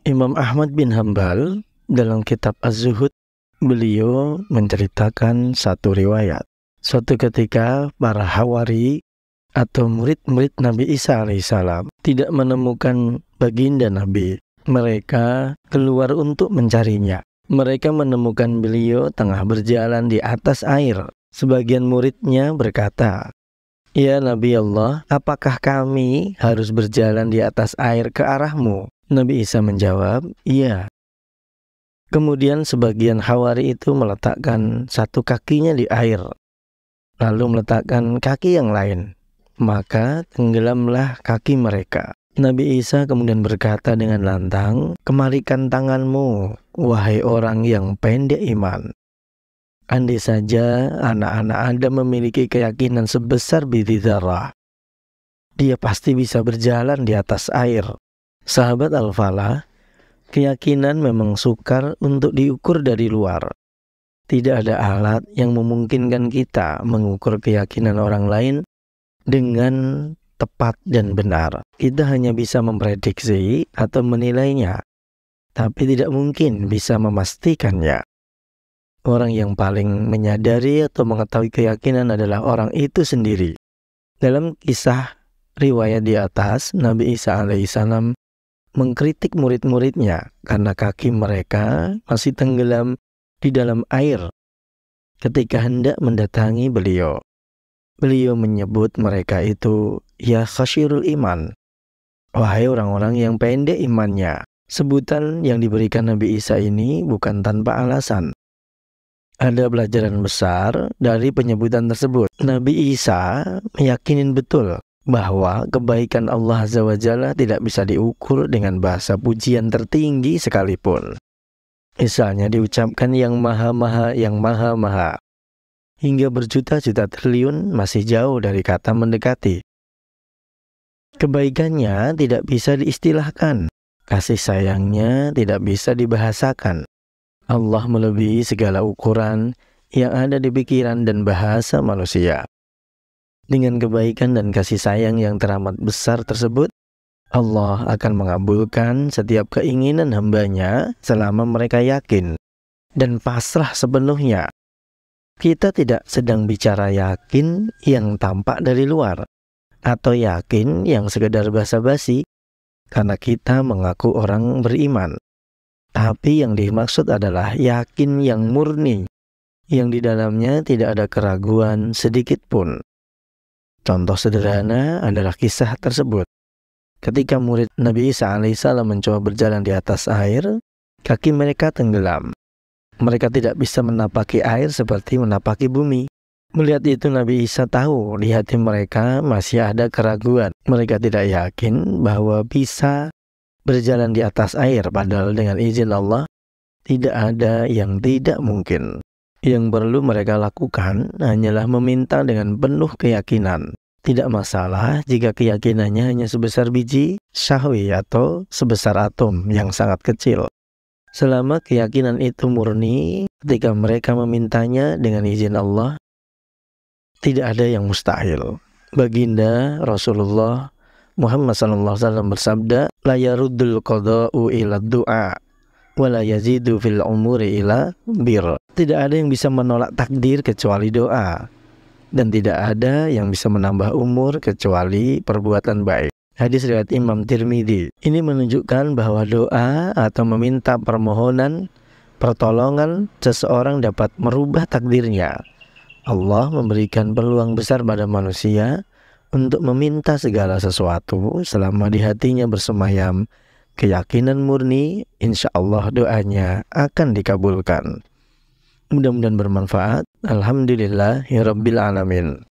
Imam Ahmad bin Hambal dalam kitab Az-Zuhud, beliau menceritakan satu riwayat. Suatu ketika para hawari atau murid-murid Nabi Isa alaihissalam tidak menemukan baginda Nabi. Mereka keluar untuk mencarinya. Mereka menemukan beliau tengah berjalan di atas air. Sebagian muridnya berkata, "Ya Nabi Allah, apakah kami harus berjalan di atas air ke arahmu?" Nabi Isa menjawab, "Iya." Kemudian sebagian hawari itu meletakkan satu kakinya di air, lalu meletakkan kaki yang lain. Maka tenggelamlah kaki mereka. Nabi Isa kemudian berkata dengan lantang, "Kemarikan tanganmu, wahai orang yang pendek iman. Andai saja anak-anak Anda memiliki keyakinan sebesar biji zarah, dia pasti bisa berjalan di atas air." Sahabat Al-Falah, keyakinan memang sukar untuk diukur dari luar. Tidak ada alat yang memungkinkan kita mengukur keyakinan orang lain dengan tepat dan benar. Kita hanya bisa memprediksi atau menilainya, tapi tidak mungkin bisa memastikannya. Orang yang paling menyadari atau mengetahui keyakinan adalah orang itu sendiri. Dalam kisah riwayat di atas, Nabi Isa alaihissalam mengkritik murid-muridnya karena kaki mereka masih tenggelam di dalam air ketika hendak mendatangi beliau. Beliau menyebut mereka itu, "Ya khashirul iman," wahai orang-orang yang pendek imannya. Sebutan yang diberikan Nabi Isa ini bukan tanpa alasan. Ada pelajaran besar dari penyebutan tersebut. Nabi Isa meyakini betul bahwa kebaikan Allah Azza wa Jalla tidak bisa diukur dengan bahasa pujian tertinggi sekalipun. Misalnya diucapkan yang maha-maha, yang maha-maha, hingga berjuta-juta triliun masih jauh dari kata mendekati. Kebaikannya tidak bisa diistilahkan, kasih sayangnya tidak bisa dibahasakan. Allah melebihi segala ukuran yang ada di pikiran dan bahasa manusia. Dengan kebaikan dan kasih sayang yang teramat besar tersebut, Allah akan mengabulkan setiap keinginan hambanya selama mereka yakin dan pasrah sepenuhnya. Kita tidak sedang bicara yakin yang tampak dari luar, atau yakin yang sekedar basa-basi karena kita mengaku orang beriman. Tapi yang dimaksud adalah yakin yang murni, yang di dalamnya tidak ada keraguan sedikit pun. Contoh sederhana adalah kisah tersebut. Ketika murid Nabi Isa alaihissalam mencoba berjalan di atas air, kaki mereka tenggelam. Mereka tidak bisa menapaki air seperti menapaki bumi. Melihat itu Nabi Isa tahu di hati mereka masih ada keraguan. Mereka tidak yakin bahwa bisa berjalan di atas air, padahal dengan izin Allah tidak ada yang tidak mungkin. Yang perlu mereka lakukan hanyalah meminta dengan penuh keyakinan. Tidak masalah jika keyakinannya hanya sebesar biji syahwi atau sebesar atom yang sangat kecil. Selama keyakinan itu murni, ketika mereka memintanya dengan izin Allah, tidak ada yang mustahil. Baginda Rasulullah Muhammad SAW bersabda, "La yaruddul qada'u ila du'a, wa la yazidu fil umuri ila bir." Tidak ada yang bisa menolak takdir kecuali doa, dan tidak ada yang bisa menambah umur kecuali perbuatan baik. Hadis riwayat Imam Tirmidzi. Ini menunjukkan bahwa doa atau meminta permohonan, pertolongan seseorang dapat merubah takdirnya. Allah memberikan peluang besar pada manusia untuk meminta segala sesuatu selama di hatinya bersemayam keyakinan murni, insya Allah doanya akan dikabulkan. Mudah-mudahan bermanfaat. Alhamdulillahirabbil alamin.